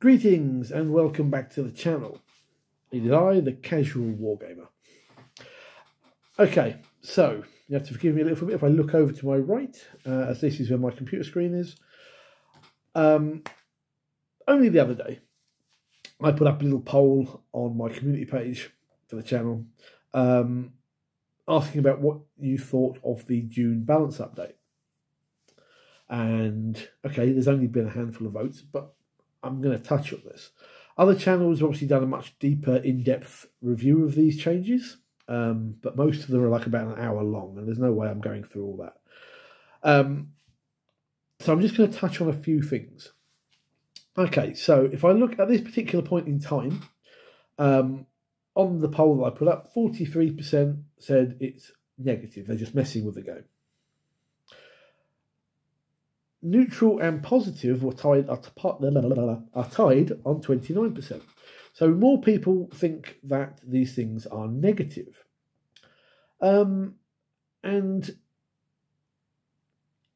Greetings and welcome back to the channel. It is I, the casual wargamer. Okay, so you have to forgive me a little bit if I look over to my right, as this is where my computer screen is. Only the other day, I put up a little poll on my community page for the channel, asking about what you thought of the June balance update. And okay, there's only been a handful of votes, but I'm going to touch on this. Other channels have obviously done a much deeper, in-depth review of these changes, but most of them are like about an hour long, and there's no way I'm going through all that. So I'm just going to touch on a few things. Okay, so if I look at this particular point in time, on the poll that I put up, 43% said it's negative. They're just messing with the game. Neutral and positive are tied on 29%. So more people think that these things are negative. And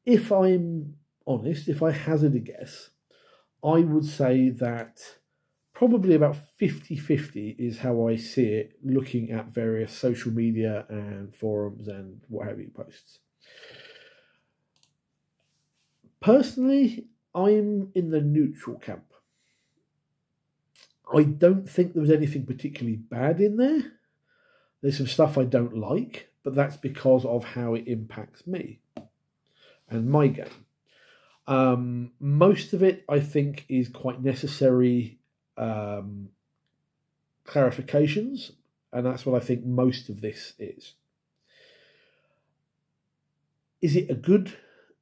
if I'm honest, if I hazard a guess, I would say that probably about 50-50 is how I see it, looking at various social media and forums and what have you posts. Personally, I'm in the neutral camp. I don't think there was anything particularly bad in there. There's some stuff I don't like, but that's because of how it impacts me and my game. Most of it, I think, is quite necessary clarifications, and that's what I think most of this is. Is it a good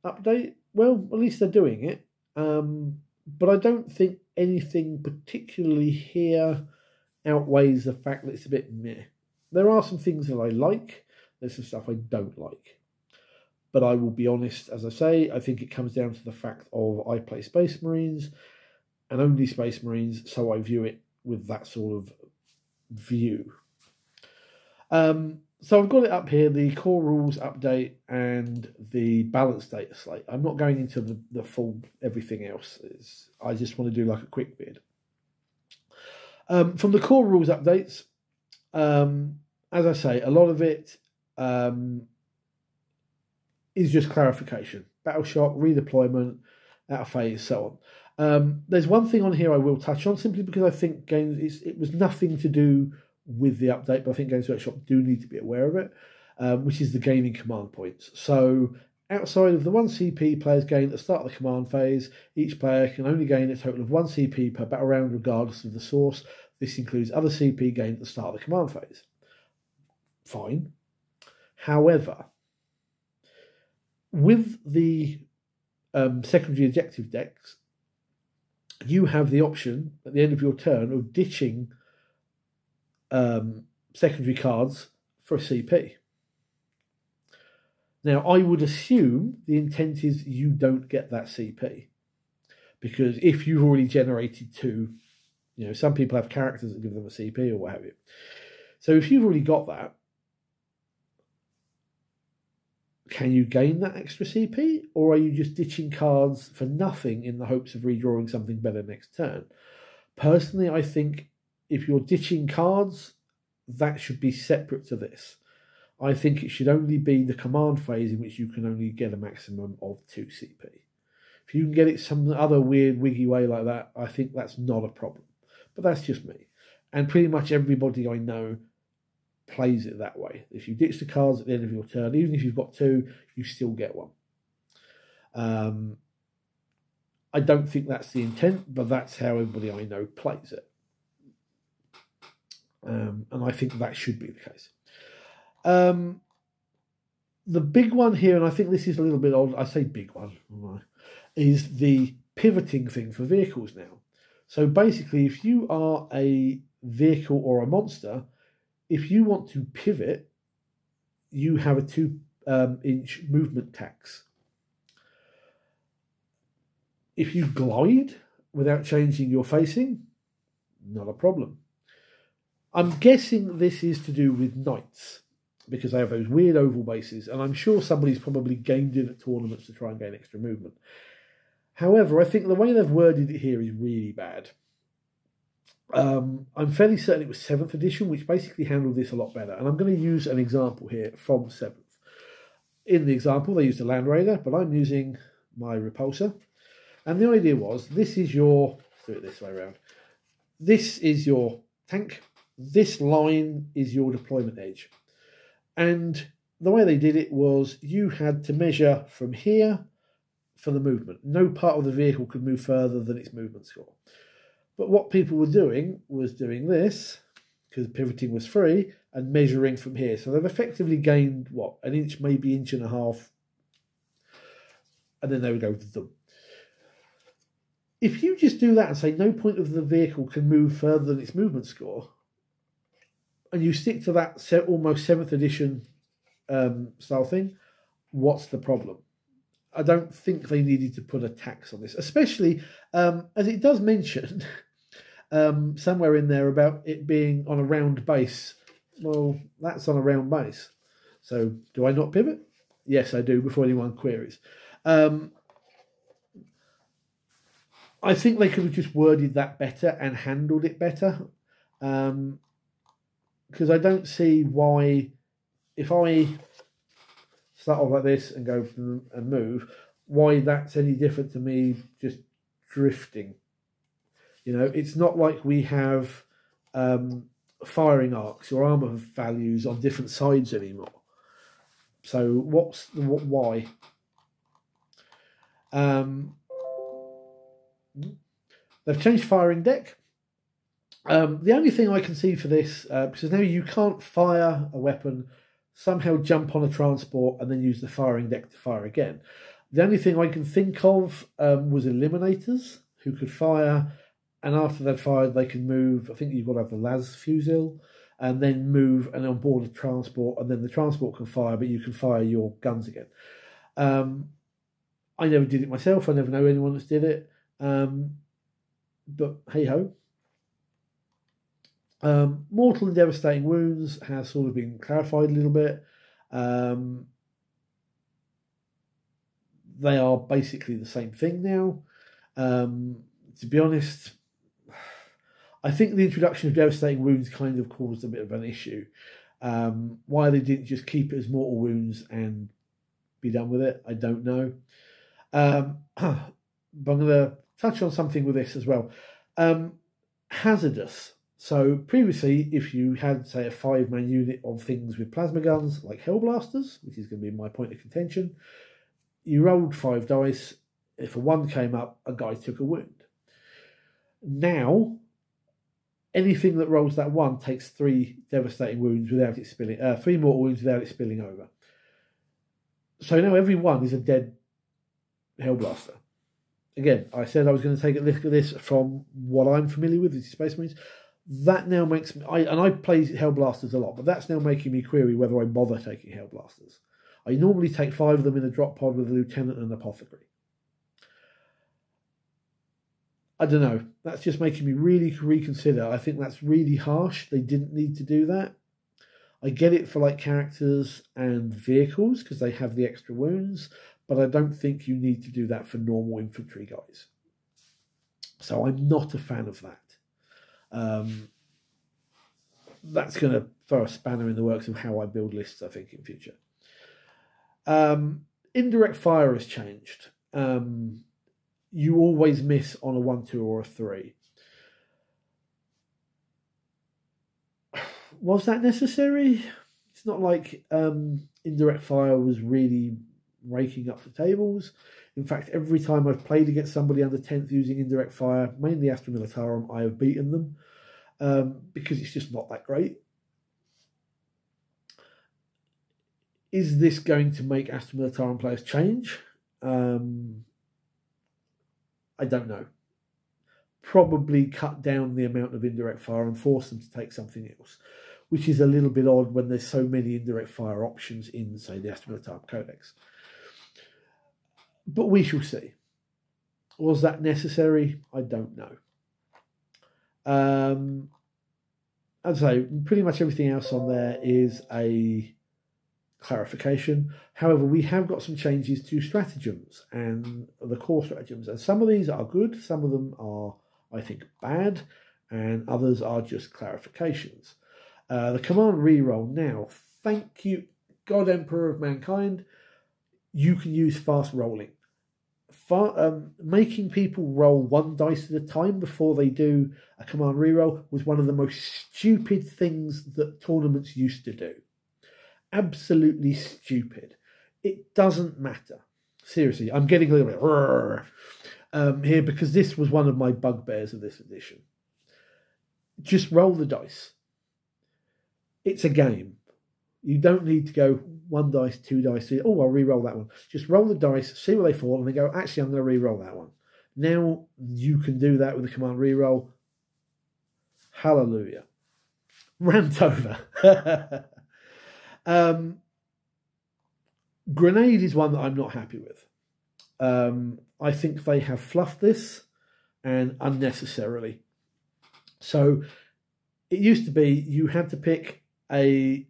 update? Well, at least they're doing it. But I don't think anything particularly here outweighs the fact that it's a bit meh. There are some things that I like. There's some stuff I don't like. But I will be honest, as I say, I think it comes down to the fact of I play Space Marines and only Space Marines, so I view it with that sort of view. So I've got it up here, the core rules update and the balance data slate. I'm not going into the full everything else. I just want to do like a quick bit. From the core rules updates, as I say, a lot of it is just clarification. Battle shock, redeployment, out of phase, so on. There's one thing on here I will touch on, simply because I think it was nothing to do with the update, but I think Games Workshop do need to be aware of it, which is the gaining command points. So outside of the 1 CP players gain at the start of the command phase, each player can only gain a total of 1 CP per battle round regardless of the source. This includes other CP gained at the start of the command phase. Fine. However, with the secondary objective decks, you have the option at the end of your turn of ditching secondary cards for a CP. Now, I would assume the intent is you don't get that CP, because if you've already generated 2, some people have characters that give them a CP or what have you. So if you've already got that, can you gain that extra CP, or are you just ditching cards for nothing in the hopes of redrawing something better next turn? Personally, I think if you're ditching cards, that should be separate to this. I think it should only be the command phase in which you can only get a maximum of 2 CP. If you can get it some other weird wiggy way like that, I think that's not a problem. But that's just me. And pretty much everybody I know plays it that way. If you ditch the cards at the end of your turn, even if you've got 2, you still get 1. I don't think that's the intent, but that's how everybody I know plays it. And I think that should be the case. The big one here, and I think this is a little bit odd, I say big one, is the pivoting thing for vehicles now. So basically, if you are a vehicle or a monster, if you want to pivot, you have a 2-inch movement tax. If you glide without changing your facing, not a problem. I'm guessing this is to do with knights, because they have those weird oval bases, and I'm sure somebody's probably gamed it at tournaments to try and gain extra movement. However, I think the way they've worded it here is really bad. I'm fairly certain it was 7th edition, which basically handled this a lot better. And I'm going to use an example here from 7th. In the example, they used a Land Raider, but I'm using my Repulsor. And the idea was, this is your, let's do it this way around. This is your tank. This line is your deployment edge. And the way they did it was you had to measure from here for the movement. No part of the vehicle could move further than its movement score. But what people were doing was doing this, because pivoting was free, and measuring from here. So they've effectively gained, what, an inch, maybe inch and a half, and then they would go to them. If you just do that and say no point of the vehicle can move further than its movement score, and you stick to that almost 7th edition style thing, what's the problem? I don't think they needed to put a tax on this, especially as it does mention somewhere in there about it being on a round base. Well, that's on a round base. So do I not pivot? Yes, I do, before anyone queries. I think they could have just worded that better and handled it better. Because I don't see why, if I start off like this and go and move, why that's any different to me just drifting. You know, it's not like we have firing arcs or armor values on different sides anymore. So why? They've changed firing deck. The only thing I can see for this, because now you can't fire a weapon, somehow jump on a transport and then use the firing deck to fire again. The only thing I can think of was eliminators who could fire, and after they'd fired they can move. I think you've got to have the las fusil and then move and onboard a transport, and then the transport can fire, but you can fire your guns again. I never did it myself. I never know anyone that's did it. But hey ho. Mortal and devastating wounds has sort of been clarified a little bit. They are basically the same thing now. To be honest, I think the introduction of devastating wounds kind of caused a bit of an issue. Why they didn't just keep it as mortal wounds and be done with it, I don't know. But I'm going to touch on something with this as well. Hazardous. So previously, if you had, say, a 5-man unit of things with plasma guns, like hellblasters, which is going to be my point of contention, you rolled 5 dice. If a 1 came up, a guy took a wound. Now, anything that rolls that 1 takes 3 devastating wounds without it spilling, 3 mortal wounds without it spilling over. So now every 1 is a dead hellblaster. Again, I said I was going to take a look at this from what I'm familiar with, which is Space Marines. That now makes me, I play hellblasters a lot, but that's now making me query whether I bother taking hellblasters. I normally take 5 of them in a drop pod with a lieutenant and an apothecary. I don't know. That's just making me really reconsider. I think that's really harsh. They didn't need to do that. I get it for like characters and vehicles because they have the extra wounds, but I don't think you need to do that for normal infantry guys. So I'm not a fan of that. That's going to throw a spanner in the works of how I build lists, I think, in future. Indirect fire has changed. You always miss on a 1, 2, or a 3. Was that necessary? It's not like indirect fire was really raking up the tables. In fact, every time I've played against somebody under 10th using indirect fire, mainly Astra Militarum, I have beaten them because it's just not that great. Is this going to make Astra Militarum players change? I don't know. Probably cut down the amount of indirect fire and force them to take something else, which is a little bit odd when there's so many indirect fire options in, say, the Astra Militarum Codex. But we shall see. Was that necessary? I don't know. I'd say pretty much everything else on there is a clarification. However, we have got some changes to stratagems and the core stratagems, and some of these are good, some of them are, I think, bad. and others are just clarifications. The command reroll now, thank you, God Emperor of Mankind, you can use fast rolling. Making people roll one dice at a time before they do a command reroll was one of the most stupid things that tournaments used to do. Absolutely stupid. It doesn't matter. Seriously, I'm getting a little bit here because this was one of my bugbears of this edition. Just roll the dice. It's a game. You don't need to go 1 dice, 2 dice, 3. Oh, I'll re-roll that one. Just roll the dice, see where they fall, and then go, actually, I'm going to re-roll that one. Now you can do that with the command re-roll. Hallelujah. Rant over. Grenade is one that I'm not happy with. I think they have fluffed this, and unnecessarily. So it used to be you had to pick a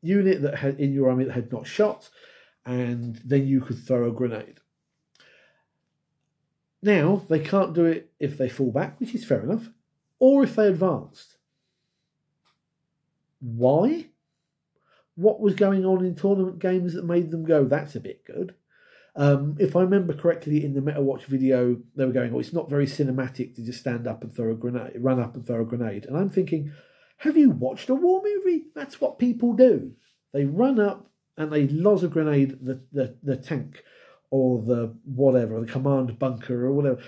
unit that had in your army that had not shot, and then you could throw a grenade. Now they can't do it if they fall back, which is fair enough, or if they advanced. Why? What was going on in tournament games that made them go, that's a bit good? If I remember correctly, in the Meta Watch video, they were going, oh, it's not very cinematic to just stand up and throw a grenade, run up and throw a grenade. And I'm thinking, have you watched a war movie? That's what people do. They run up and they loz a grenade the tank or the whatever, the command bunker or whatever.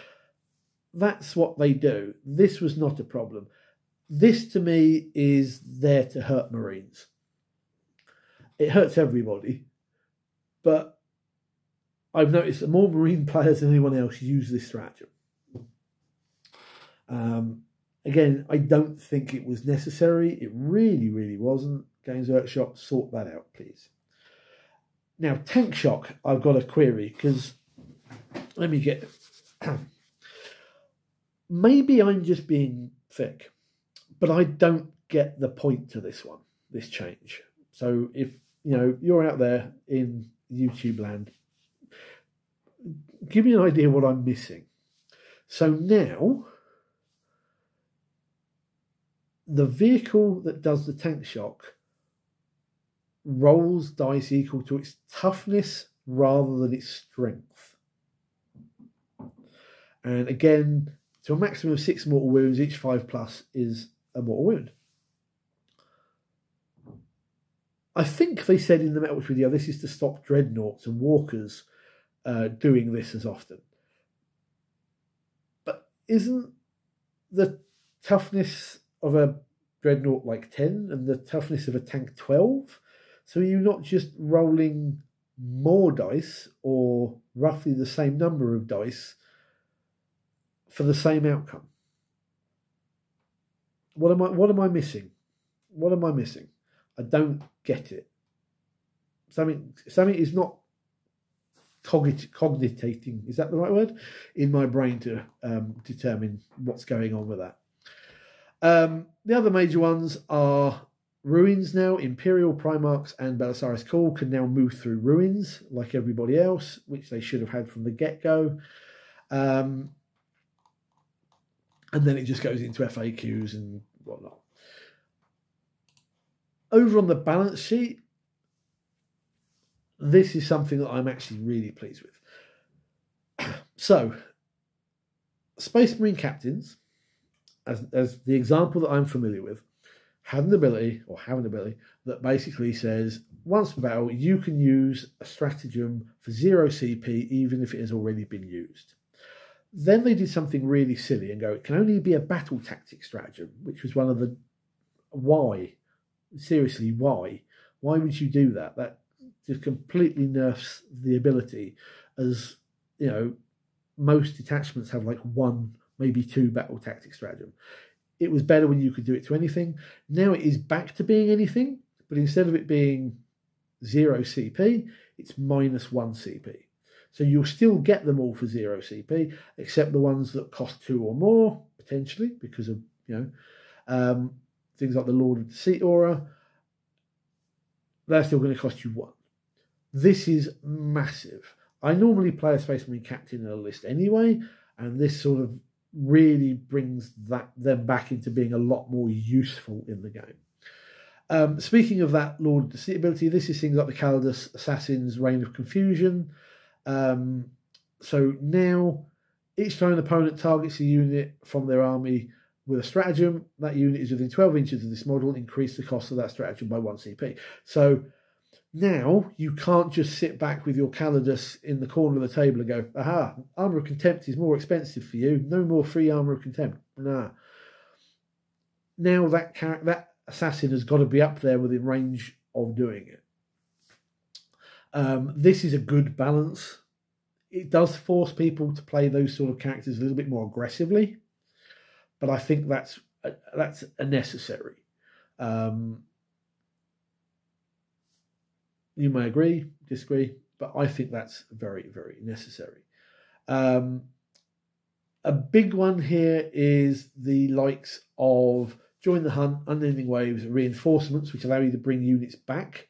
That's what they do. This was not a problem. This, to me, is there to hurt Marines. It hurts everybody, but I've noticed that more Marine players than anyone else use this stratagem. Again, I don't think it was necessary. It really, really wasn't. Games Workshop, sort that out, please. Now, Tank Shock, I've got a query, because let me get... Maybe I'm just being thick, but I don't get the point to this one, this change. So if you're out there in YouTube land, give me an idea what I'm missing. So now, the vehicle that does the tank shock rolls dice equal to its toughness rather than its strength. And again, to a maximum of 6 mortal wounds, each 5+ is a mortal wound. I think they said in the Metal Watch video this is to stop dreadnoughts and walkers doing this as often. But isn't the toughness of a dreadnought like 10 and the toughness of a tank 12? So are you not just rolling more dice or roughly the same number of dice for the same outcome? What am I missing? What am I missing? I don't get it. Something is not cogitating, is that the right word, in my brain to determine what's going on with that. The other major ones are ruins now. Imperial Primarchs and Belisarius Cawl can now move through ruins like everybody else, which they should have had from the get-go. And then it just goes into FAQs and whatnot. Over on the balance sheet, this is something that I'm actually really pleased with. So, Space Marine captains, as the example that I'm familiar with, have an ability that basically says, once per battle, you can use a stratagem for 0 CP, even if it has already been used. Then they did something really silly and go, it can only be a battle tactic stratagem, which was one of the... Why? Seriously, why? Why would you do that? That just completely nerfs the ability, as most detachments have like 1, maybe 2 battle tactic stratagem. It was better when you could do it to anything. Now it is back to being anything, but instead of it being 0 CP, it's -1 CP. So you'll still get them all for 0 CP, except the ones that cost 2 or more, potentially, because of things like the Lord of Deceit aura. They're still going to cost you 1. This is massive. I normally play a Space Marine captain in a list anyway, and this sort of really brings them back into being a lot more useful in the game. Speaking of that Lord of Deceit ability, this is things like the Calidus Assassin's Reign of Confusion. So now each time an opponent targets a unit from their army with a stratagem, that unit is within 12 inches of this model, increase the cost of that stratagem by 1 CP. So now you can't just sit back with your Calidus in the corner of the table and go, aha, Armour of Contempt is more expensive for you. No more free Armour of Contempt. Nah. Now that assassin has got to be up there within range of doing it. This is a good balance. It does force people to play those sort of characters a little bit more aggressively, but I think that's a necessary. You may agree, disagree, but I think that's very, very necessary. A big one here is the likes of Join the Hunt, Unending Waves, Reinforcements, which allow you to bring units back.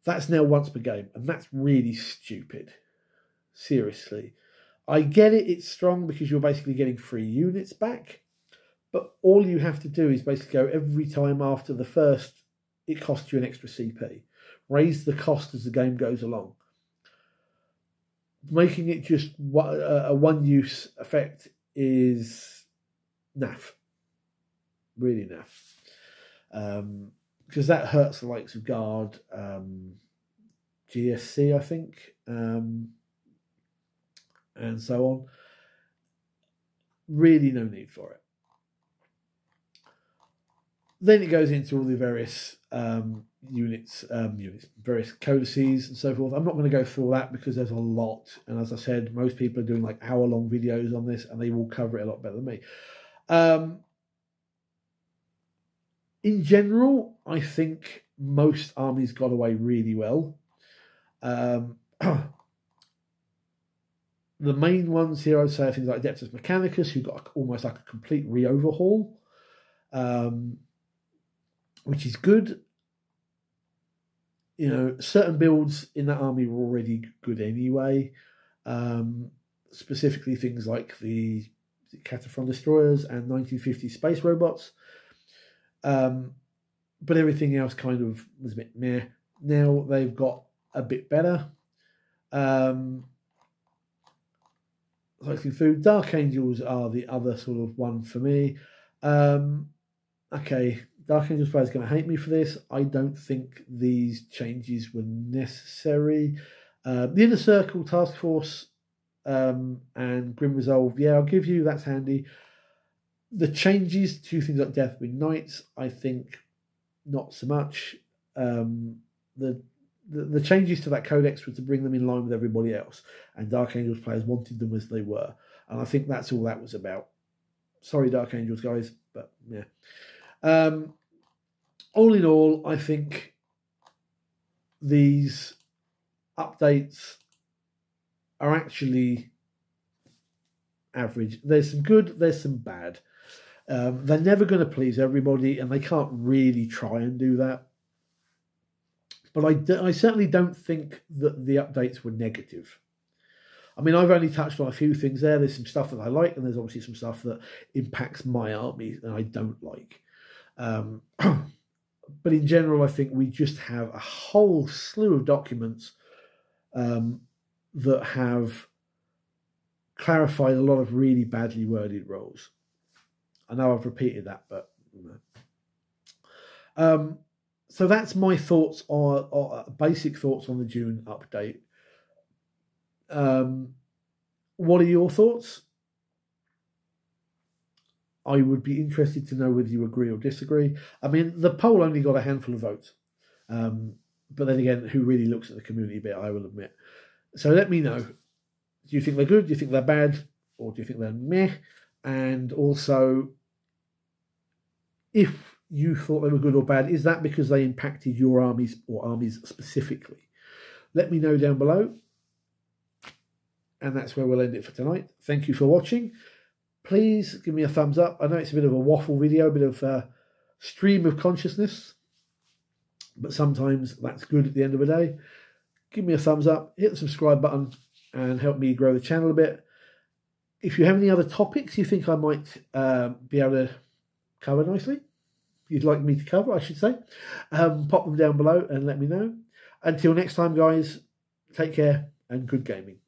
That's now once per game, and that's really stupid. Seriously. I get it, it's strong because you're basically getting free units back, but all you have to do is basically go every time after the first, it costs you an extra CP. Raise the cost as the game goes along. Making it just a one-use effect is naff. Really naff. Because that hurts the likes of Guard, GSC, I think, and so on. Really no need for it. Then it goes into all the various units, various codices and so forth. I'm not going to go through all that because there's a lot. And as I said, most people are doing like hour-long videos on this and they will cover it a lot better than me. In general, I think most armies got away really well. The main ones here, I'd say, are things like Adeptus Mechanicus, who got almost like a complete re-overhaul, which is good. You know, certain builds in that army were already good anyway. Specifically things like the Cataphrone Destroyers and 1950 space robots. But everything else kind of was a bit meh. Now they've got a bit better. Food. Dark Angels are the other sort of one for me. Okay, Dark Angels players are going to hate me for this. I don't think these changes were necessary. The Inner Circle, Task Force, and Grim Resolve, yeah, I'll give you, that's handy. The changes to things like Deathwing Knights, I think not so much. The changes to that codex were to bring them in line with everybody else, and Dark Angels players wanted them as they were, and I think that's all that was about. Sorry, Dark Angels guys, but yeah. All in all, I think these updates are actually average. There's some good, there's some bad. They're never going to please everybody, and they can't really try and do that. But I certainly don't think that the updates were negative. I mean, I've only touched on a few things there. There's some stuff that I like, and there's obviously some stuff that impacts my army and I don't like. But in general, I think we just have a whole slew of documents that have clarified a lot of really badly worded roles. I know I've repeated that, but you know. So that's my thoughts on basic thoughts on the June update. What are your thoughts? I would be interested to know whether you agree or disagree. I mean, the poll only got a handful of votes. But then again, who really looks at the community bit, I will admit. So let me know. Do you think they're good? Do you think they're bad? Or do you think they're meh? And also, if you thought they were good or bad, is that because they impacted your armies or armies specifically? Let me know down below. And that's where we'll end it for tonight. Thank you for watching. Please give me a thumbs up. I know it's a bit of a waffle video, a bit of a stream of consciousness, but sometimes that's good at the end of the day. Give me a thumbs up, hit the subscribe button, and help me grow the channel a bit. If you have any other topics you think I might be able to cover nicely, you'd like me to cover, I should say, pop them down below and let me know. Until next time, guys, take care and good gaming.